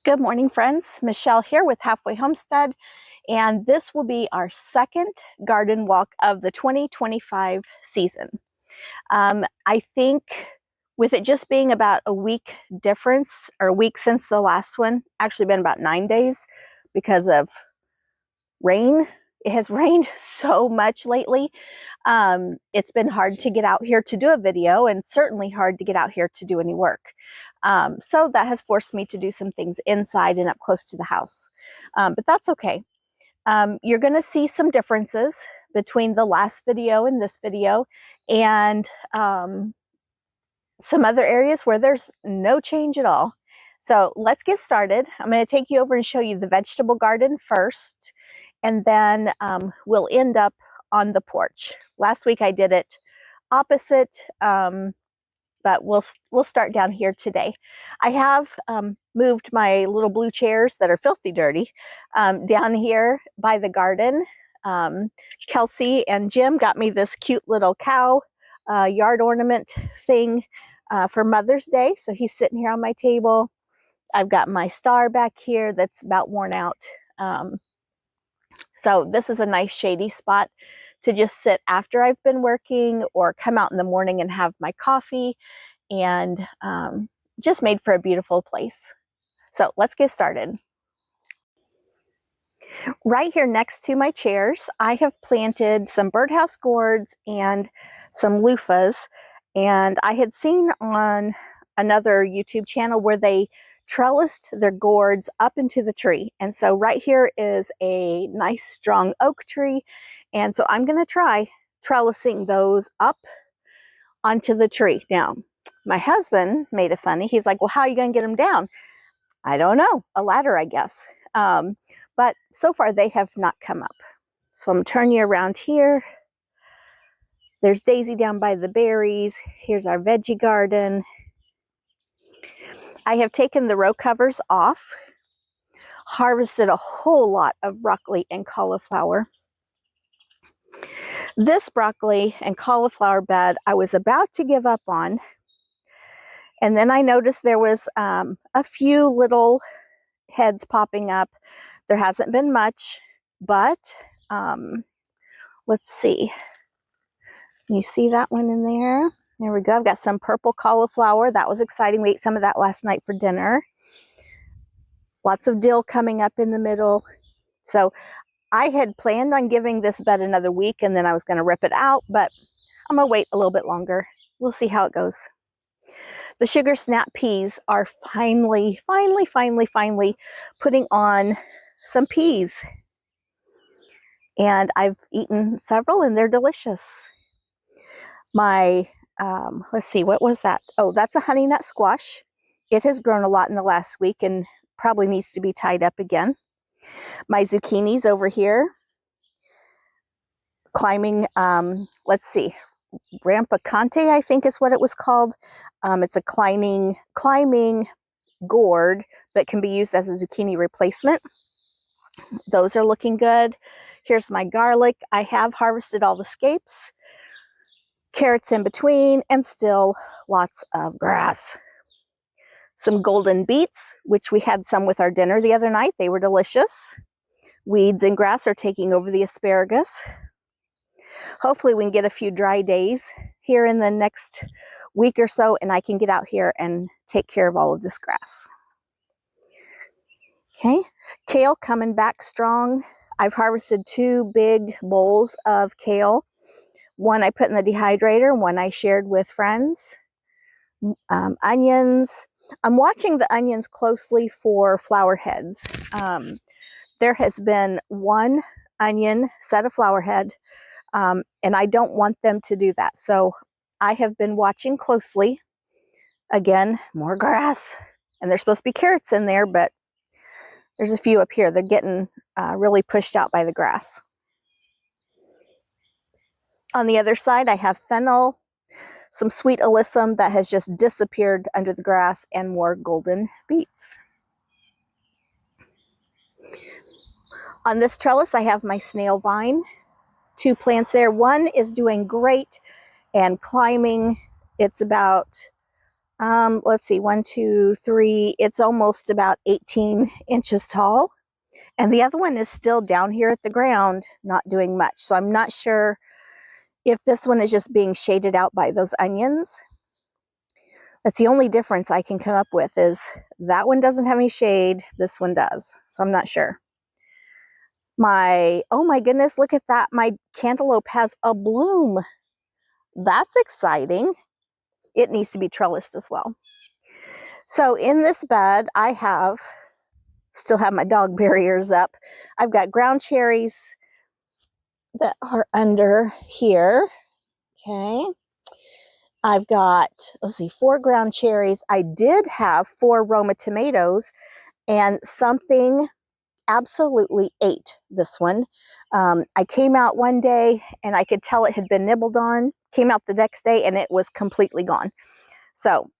Good morning, friends. Michelle here with Halfway Homestead, and this will be our second garden walk of the 2025 season. I think with it just being about a week difference, or a week since the last one, actually been about 9 days because of rain. It has rained so much lately. It's been hard to get out here to do a video, and certainly hard to get out here to do any work. So that has forced me to do some things inside and up close to the house. But that's okay. You're going to see some differences between the last video and this video, and some other areas where there's no change at all. So let's get started. I'm going to take you over and show you the vegetable garden first, and then we'll end up on the porch. Last week I did it opposite, but we'll start down here today. I have moved my little blue chairs that are filthy dirty down here by the garden. Kelsey and Jim got me this cute little cow yard ornament thing for Mother's Day, so he's sitting here on my table. I've got my star back here that's about worn out. So this is a nice shady spot to just sit after I've been working, or come out in the morning and have my coffee, and just made for a beautiful place. So let's get started. Right here next to my chairs, I have planted some birdhouse gourds and some loofahs, and I had seen on another YouTube channel where they trellised their gourds up into the tree. And so right here is a nice strong oak tree, and so I'm going to try trellising those up onto the tree. Now, my husband made it funny. He's like, well, how are you going to get them down? I don't know. A ladder, I guess. But so far they have not come up. So I'm going to turn you around here. There's Daisy down by the berries. Here's our veggie garden. I have taken the row covers off, harvested a whole lot of broccoli and cauliflower. This broccoli and cauliflower bed I was about to give up on, and then I noticed there was a few little heads popping up. There hasn't been much, but let's see. You see that one in there? There we go. I've got some purple cauliflower. That was exciting. We ate some of that last night for dinner. Lots of dill coming up in the middle. So I had planned on giving this bed another week, and then I was going to rip it out, but I'm going to wait a little bit longer. We'll see how it goes. The sugar snap peas are finally putting on some peas. And I've eaten several, and they're delicious. My, let's see, what was that? Oh, that's a honey nut squash. It has grown a lot in the last week and probably needs to be tied up again. My zucchinis over here, climbing, let's see, Rampicante, I think is what it was called. It's a climbing gourd that can be used as a zucchini replacement. Those are looking good. Here's my garlic. I have harvested all the scapes, carrots in between, and still lots of grass. Some golden beets, which we had some with our dinner the other night. They were delicious. Weeds and grass are taking over the asparagus. Hopefully we can get a few dry days here in the next week or so, and I can get out here and take care of all of this grass. Okay, kale coming back strong. I've harvested 2 big bowls of kale. One I put in the dehydrator, one I shared with friends. Onions. I'm watching the onions closely for flower heads. There has been one onion set a flower head, and I don't want them to do that. So I have been watching closely. Again, more grass. And there's supposed to be carrots in there, but there's a few up here. They're getting really pushed out by the grass. On the other side, I have fennel, some sweet alyssum that has just disappeared under the grass, and more golden beets. On this trellis, I have my snail vine. 2 plants there. One is doing great and climbing. It's about let's see, 1, 2, 3, it's almost about 18 inches tall. And the other one is still down here at the ground, not doing much. So I'm not sure if this one is just being shaded out by those onions. That's the only difference I can come up with, is that one doesn't have any shade, this one does. So I'm not sure. Oh my goodness, look at that. My cantaloupe has a bloom. That's exciting. It needs to be trellised as well. So in this bed, I still have my dog barriers up. I've got ground cherries that are under here. Okay. I've got, let's see, 4 ground cherries. I did have 4 Roma tomatoes, and something absolutely ate this one. I came out one day and I could tell it had been nibbled on. Came out the next day and it was completely gone. So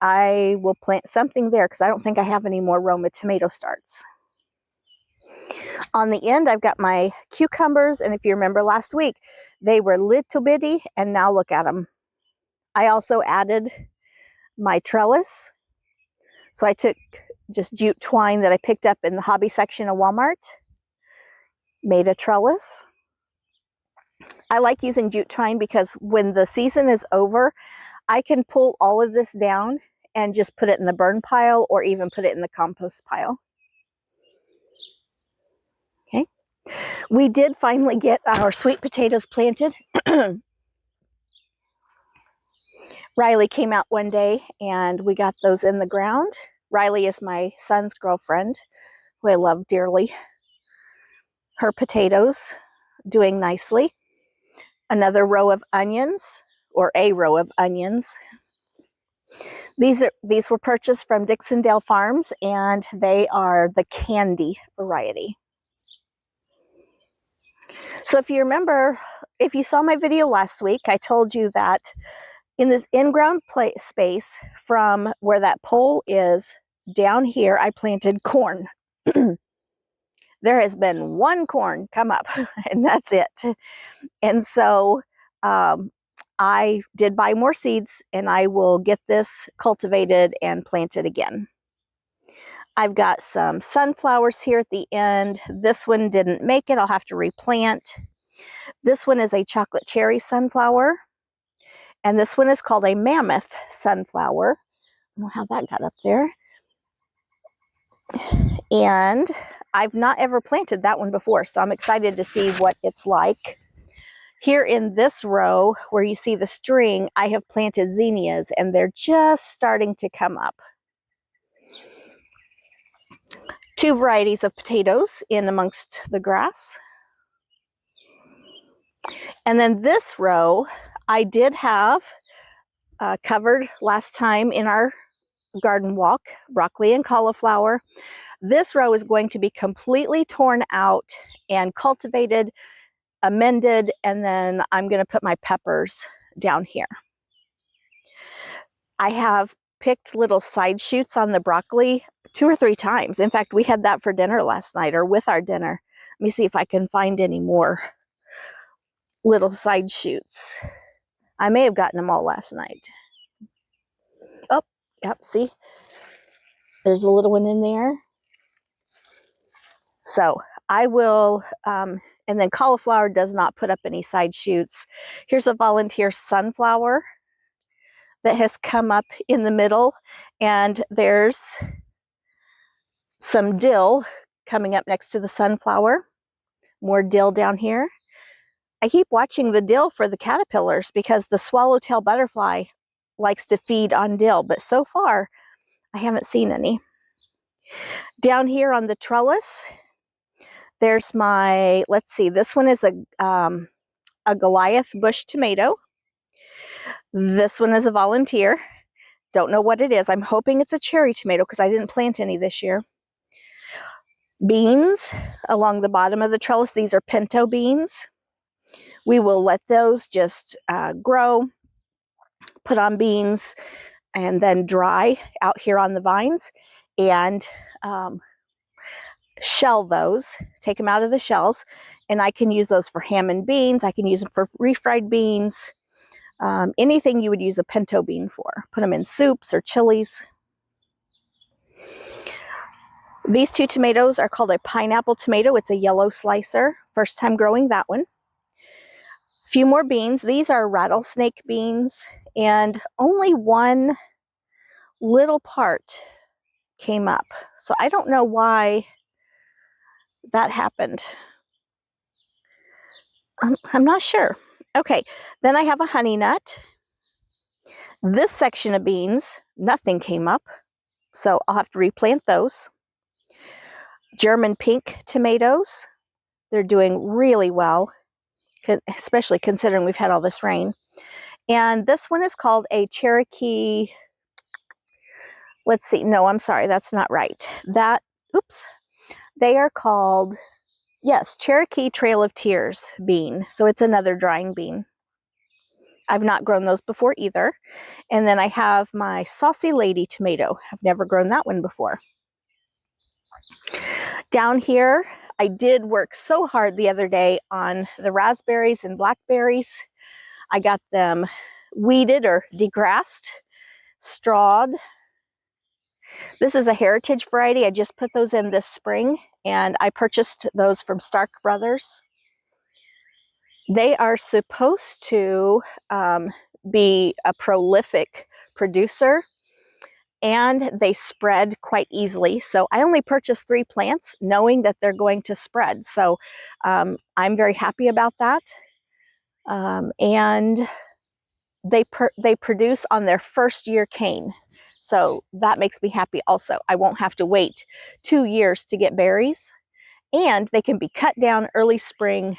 I will plant something there because I don't think I have any more Roma tomato starts. On the end, I've got my cucumbers, and if you remember last week, they were little bitty, and now look at them. I also added my trellis. So I took just jute twine that I picked up in the hobby section of Walmart, made a trellis. I like using jute twine because when the season is over, I can pull all of this down and just put it in the burn pile or even put it in the compost pile. Okay. We did finally get our sweet potatoes planted. Riley came out one day and we got those in the ground. Riley is my son's girlfriend, who I love dearly. Her potatoes doing nicely. Another row of onions, or a row of onions. These were purchased from Dixondale Farms, and they are the candy variety. So if you remember, if you saw my video last week, I told you that in this in-ground space from where that pole is down here, I planted corn. There has been one corn come up, and that's it. And so I did buy more seeds, and I will get this cultivated and planted again. I've got some sunflowers here at the end. This one didn't make it. I'll have to replant. This one is a chocolate cherry sunflower, and this one is called a mammoth sunflower. I don't know how that got up there. And I've not ever planted that one before, so I'm excited to see what it's like. Here in this row, where you see the string, I have planted zinnias, and they're just starting to come up. 2 varieties of potatoes in amongst the grass. And then this row, I did have covered last time in our garden walk, broccoli and cauliflower. This row is going to be completely torn out and cultivated, amended, and then I'm going to put my peppers down here. I have picked little side shoots on the broccoli 2 or 3 times. In fact, we had that for dinner last night, or with our dinner. Let me see if I can find any more little side shoots. I may have gotten them all last night. Oh, yep, see? There's a little one in there. So I will, and then cauliflower does not put up any side shoots. Here's a volunteer sunflower that has come up in the middle, and there's some dill coming up next to the sunflower. More dill down here. I keep watching the dill for the caterpillars because the swallowtail butterfly likes to feed on dill, but so far I haven't seen any. Down here on the trellis, there's my, let's see, this one is a Goliath bush tomato. This one is a volunteer. Don't know what it is. I'm hoping it's a cherry tomato because I didn't plant any this year. Beans along the bottom of the trellis. These are pinto beans. We will let those just grow, put on beans, and then dry out here on the vines, and shell those, take them out of the shells, and I can use those for ham and beans. I can use them for refried beans. anything you would use a pinto bean for. Put them in soups or chilies. These two tomatoes are called a pineapple tomato. It's a yellow slicer. First time growing that one. A few more beans. These are rattlesnake beans, and only one little part came up. So I don't know why that happened. I'm not sure. Okay, then I have a honey nut. This section of beans, nothing came up, so I'll have to replant those. German pink tomatoes, they're doing really well, especially considering we've had all this rain. And this one is called a Cherokee, let's see, no, I'm sorry, that's not right. They are called, yes, Cherokee Trail of Tears bean. So it's another drying bean. I've not grown those before either. And then I have my Saucy Lady tomato. I've never grown that one before. Down here, I did work so hard the other day on the raspberries and blackberries. I got them weeded or degrassed, strawed. This is a heritage variety. I just put those in this spring, and I purchased those from Stark Brothers. They are supposed to be a prolific producer, and they spread quite easily. So I only purchased 3 plants knowing that they're going to spread. So I'm very happy about that. And they produce on their first year cane. So that makes me happy also. I won't have to wait 2 years to get berries, and they can be cut down early spring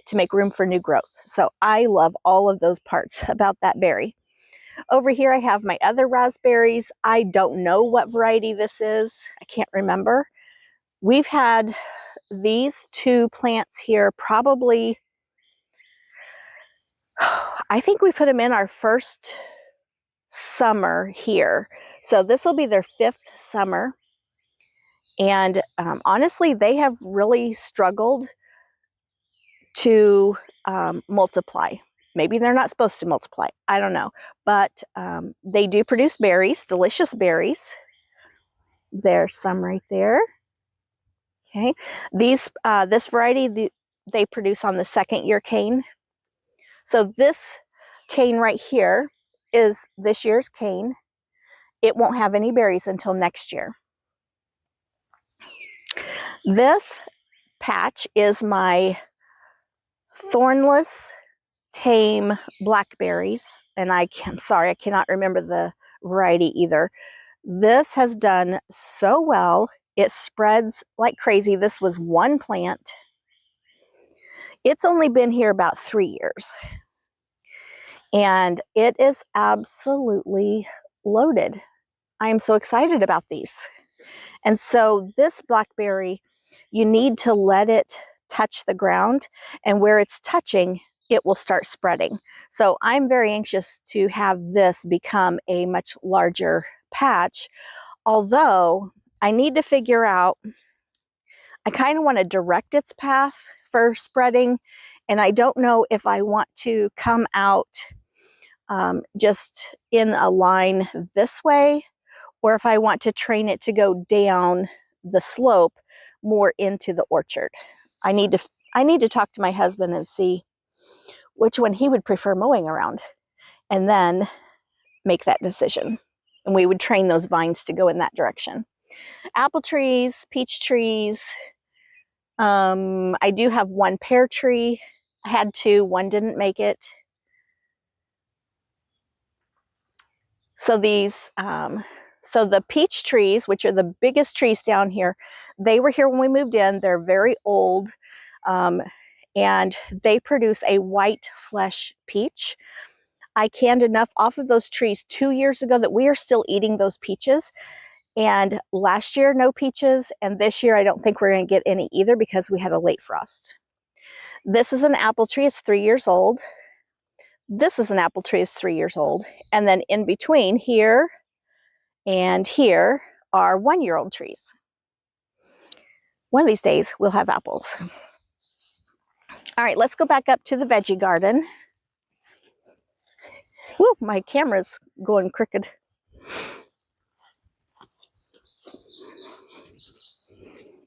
to make room for new growth. So I love all of those parts about that berry. Over here I have my other raspberries. I don't know what variety this is. I can't remember. We've had these 2 plants here probably, I think we put them in our first summer here. So this will be their 5th summer. And honestly, they have really struggled to multiply. Maybe they're not supposed to multiply. I don't know. But they do produce berries, delicious berries. There's some right there. Okay. This variety, they produce on the 2nd year cane. So this cane right here is this year's cane. It won't have any berries until next year. This patch is my thornless tame blackberries, and I'm sorry, I cannot remember the variety either. This has done so well. It spreads like crazy. This was 1 plant. It's only been here about 3 years, and it is absolutely loaded. I am so excited about these. And so this blackberry, you need to let it touch the ground, and where it's touching, it will start spreading. So I'm very anxious to have this become a much larger patch, although I need to figure out, I kind of want to direct its path for spreading, and I don't know if I want to come out just in a line this way, or if I want to train it to go down the slope more into the orchard. I need to talk to my husband and see which one he would prefer mowing around, and then make that decision. And we would train those vines to go in that direction. Apple trees, peach trees. I do have 1 pear tree. I had 2, 1 didn't make it. So these, so the peach trees, which are the biggest trees down here, they were here when we moved in. They're very old, and they produce a white flesh peach. I canned enough off of those trees 2 years ago that we are still eating those peaches. And last year, no peaches. And this year, I don't think we're going to get any either because we had a late frost. This is an apple tree. It's 3 years old. This is an apple tree. It's 3 years old. And then in between here and here are 1-year-old trees. One of these days, we'll have apples. All right, let's go back up to the veggie garden. Woo, my camera's going crooked.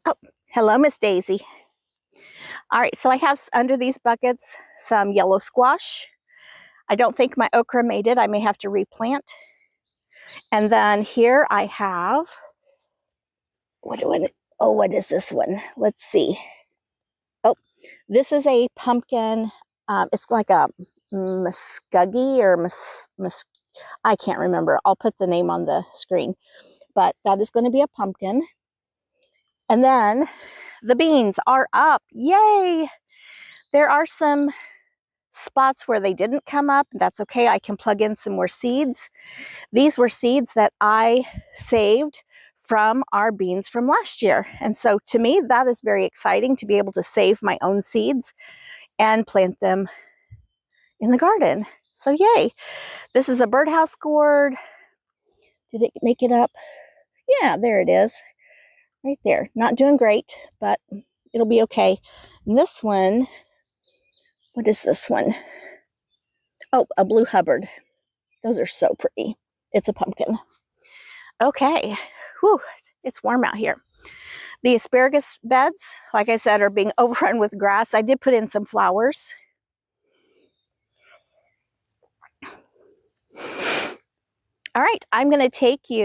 Oh, hello, Miss Daisy. All right, so I have under these buckets some yellow squash. I don't think my okra made it. I may have to replant. And then here I have, what is this one? Let's see. Oh, this is a pumpkin. It's like a muskogee or I can't remember. I'll put the name on the screen. But that is going to be a pumpkin. And then the beans are up. Yay! There are some spots where they didn't come up. That's okay. I can plug in some more seeds. These were seeds that I saved from our beans from last year. And so to me, that is very exciting to be able to save my own seeds and plant them in the garden. So yay. This is a birdhouse gourd. Did it make it up? Yeah, there it is. Right there. Not doing great, but it'll be okay. And this one, what is this one? Oh, a blue Hubbard. Those are so pretty. It's a pumpkin. Okay. Whew, it's warm out here. The asparagus beds, like I said, are being overrun with grass. I did put in some flowers. All right, I'm going to take you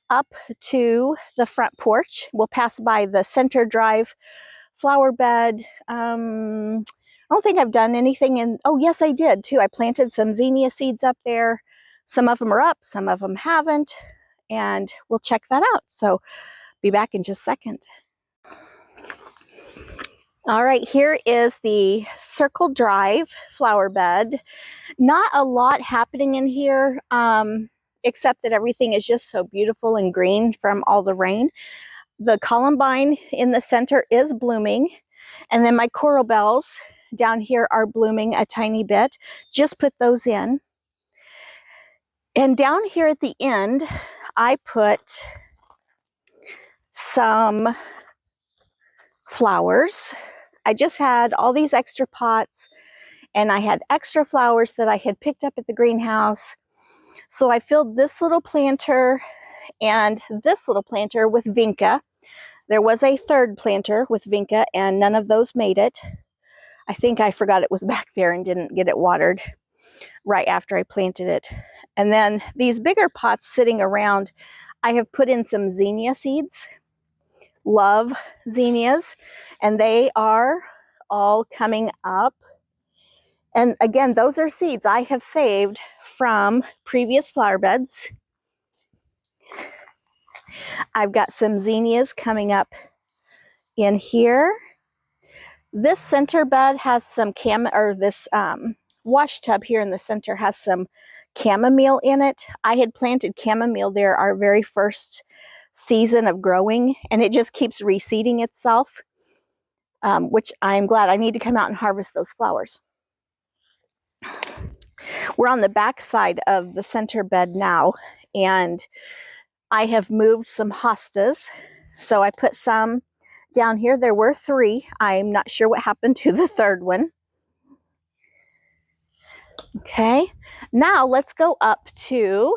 up to the front porch. We'll pass by the center drive flower bed. I don't think I've done anything in, oh yes I did too. I planted some zinnia seeds up there. Some of them are up, some of them haven't, and we'll check that out. So be back in just a second. All right, here is the Circle Drive flower bed. Not a lot happening in here, except that everything is just so beautiful and green from all the rain. The columbine in the center is blooming, and then my coral bells down here are blooming a tiny bit. Just put those in. And down here at the end, I put some flowers. I just had all these extra pots, and I had extra flowers that I had picked up at the greenhouse. So I filled this little planter and this little planter with vinca. There was a third planter with vinca, and none of those made it. I think I forgot it was back there and didn't get it watered right after I planted it. And then these bigger pots sitting around, I have put in some zinnia seeds. Love zinnias, and they are all coming up. And again, those are seeds I have saved from previous flower beds. I've got some zinnias coming up in here. This center bed has some this wash tub here in the center has some chamomile in it. I had planted chamomile there our very first season of growing, and it just keeps reseeding itself, which I'm glad. I need to come out and harvest those flowers. We're on the back side of the center bed now, and I have moved some hostas. So I put some down here. There were 3. I'm not sure what happened to the third one. Okay, now let's go up to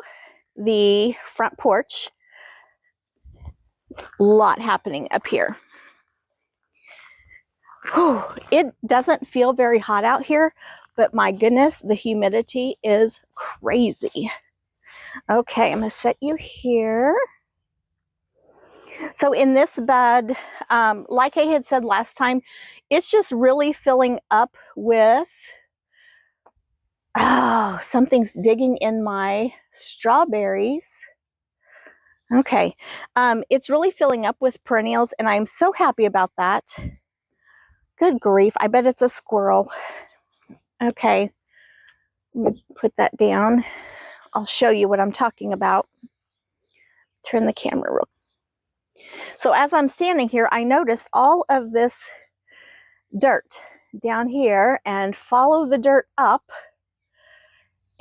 the front porch. A lot happening up here. Whew, it doesn't feel very hot out here, but my goodness, the humidity is crazy. Okay, I'm going to set you here. So in this bed, like I had said last time, it's just really filling up with, oh, something's digging in my strawberries. Okay, it's really filling up with perennials, and I'm so happy about that. Good grief, I bet it's a squirrel. Okay, let me put that down. I'll show you what I'm talking about. Turn the camera real. So as I'm standing here, I noticed all of this dirt down here, and follow the dirt up,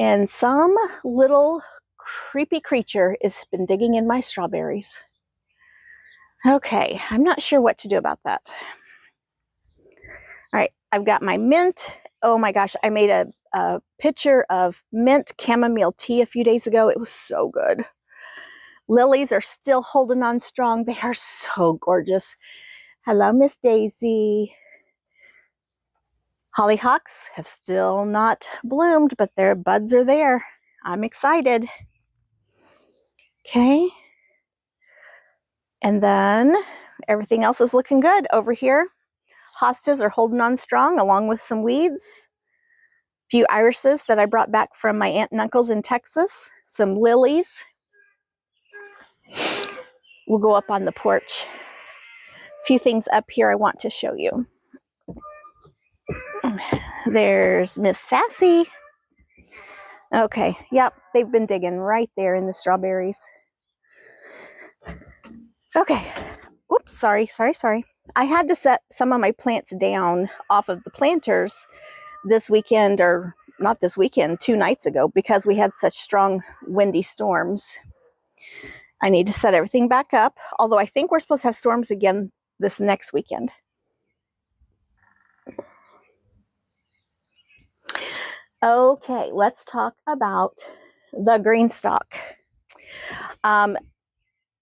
and some little creepy creature has been digging in my strawberries. Okay, I'm not sure what to do about that. All right, I've got my mint. Oh my gosh, I made a a pitcher of mint chamomile tea a few days ago. It was so good. Lilies are still holding on strong. They are so gorgeous. Hello, Miss Daisy. Hollyhocks have still not bloomed, but their buds are there. I'm excited. Okay. And then everything else is looking good over here. Hostas are holding on strong along with some weeds. A few irises that I brought back from my aunt and uncles in Texas. Some lilies. We'll go up on the porch. A few things up here I want to show you. There's Miss Sassy. Okay, yep, they've been digging right there in the strawberries. Okay, oops, sorry. I had to set some of my plants down off of the planters this weekend, or not this weekend, 2 nights ago, because we had such strong windy storms. I need to set everything back up, although I think we're supposed to have storms again this next weekend. Okay, let's talk about the green stalk.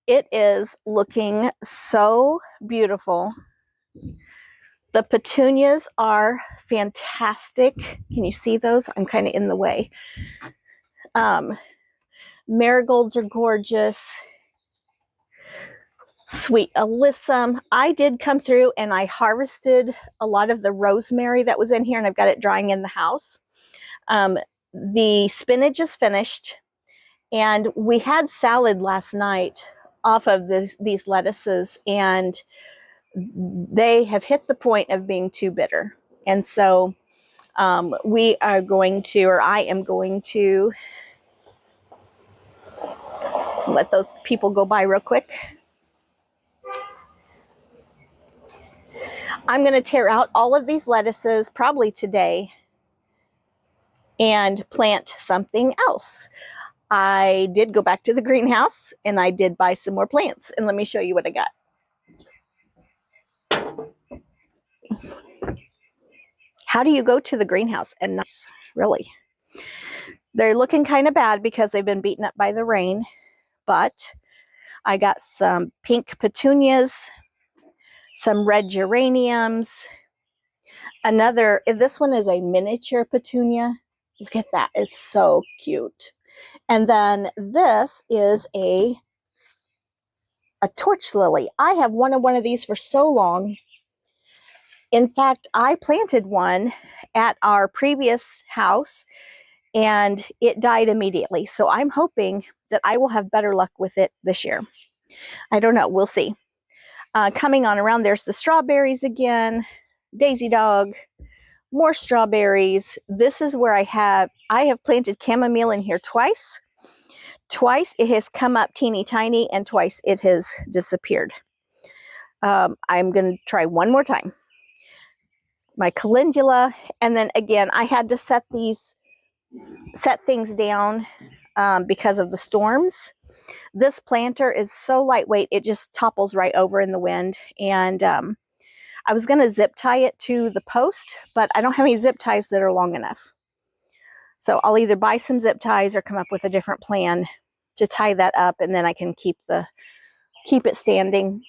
It is looking so beautiful. The petunias are fantastic. Can you see those? I'm kind of in the way. Marigolds are gorgeous. Sweet alyssum. I did come through and I harvested a lot of the rosemary that was in here, and I've got it drying in the house. The spinach is finished, and we had salad last night off of these lettuces, and they have hit the point of being too bitter. And so we are going to, or I am going to, let those people go by real quick. I'm going to tear out all of these lettuces probably today and plant something else. I did go back to the greenhouse and I did buy some more plants, and let me show you what I got. How do you go to the greenhouse and not really? They're looking kind of bad because they've been beaten up by the rain, but I got some pink petunias, some red geraniums, this one is a miniature petunia. Look at that, it's so cute. And then this is a torch lily. I have wanted one of these for so long. In fact, I planted one at our previous house and it died immediately. So I'm hoping that I will have better luck with it this year. I don't know, we'll see. Coming on around, there's the strawberries again. Daisy dog, more strawberries. This is where I have planted chamomile in here twice. Twice it has come up teeny tiny, and twice it has disappeared. I'm going to try one more time. My calendula, and then again, I had to set things down because of the storms. This planter is so lightweight, it just topples right over in the wind. And I was going to zip tie it to the post, but I don't have any zip ties that are long enough. So I'll either buy some zip ties or come up with a different plan to tie that up, and then I can keep it standing.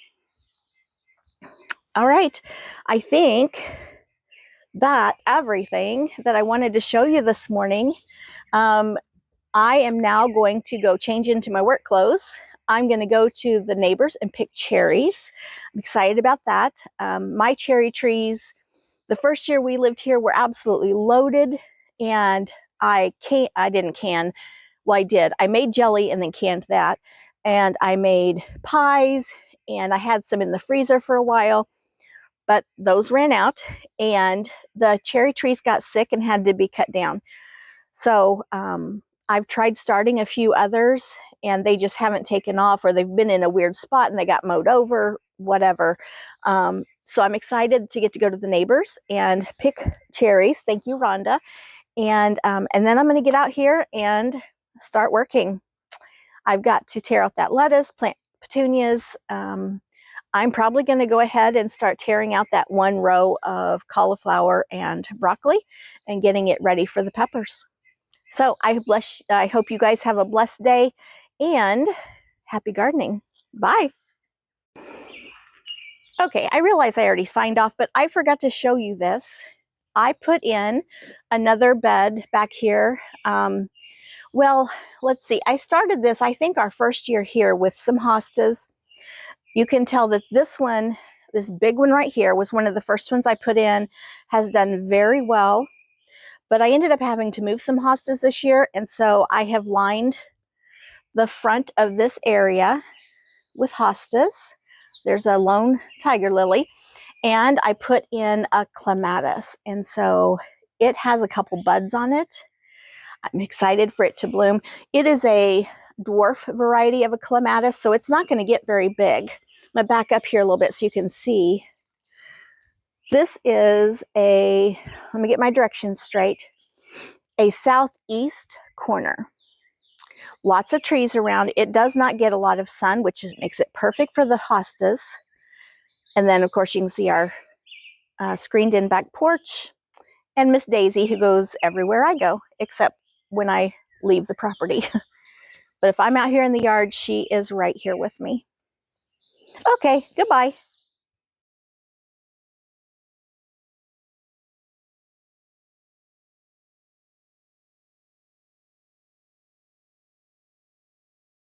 All right, I think that everything that I wanted to show you this morning. I am now going to go change into my work clothes. I'm going to go to the neighbors and pick cherries. I'm excited about that. My cherry trees, the first year we lived here, were absolutely loaded, and I didn't can. Well, I did. I made jelly and then canned that, and I made pies, and I had some in the freezer for a while, but those ran out, and the cherry trees got sick and had to be cut down. So I've tried starting a few others, and they just haven't taken off, or they've been in a weird spot and they got mowed over, whatever. So I'm excited to get to go to the neighbors and pick cherries. Thank you, Rhonda. And then I'm going to get out here and start working. I've got to tear out that lettuce, plant petunias. I'm probably going to go ahead and start tearing out that one row of cauliflower and broccoli and getting it ready for the peppers. So I hope you guys have a blessed day and happy gardening. Bye. Okay, I realize I already signed off, but I forgot to show you this. I put in another bed back here. Well, let's see. I started this, I think, our first year here with some hostas. You can tell that this one, this big one right here, was one of the first ones I put in, has done very well. But I ended up having to move some hostas this year, and so I have lined the front of this area with hostas. There's a lone tiger lily, and I put in a clematis, and so it has a couple buds on it. I'm excited for it to bloom. It is a dwarf variety of a clematis, so it's not going to get very big. I'm going to back up here a little bit so you can see. This is a, let me get my directions straight, a southeast corner. Lots of trees around. It does not get a lot of sun, which makes it perfect for the hostas. And then, of course, you can see our screened-in back porch and Miss Daisy, who goes everywhere I go, except when I leave the property. But if I'm out here in the yard, she is right here with me. Okay, goodbye.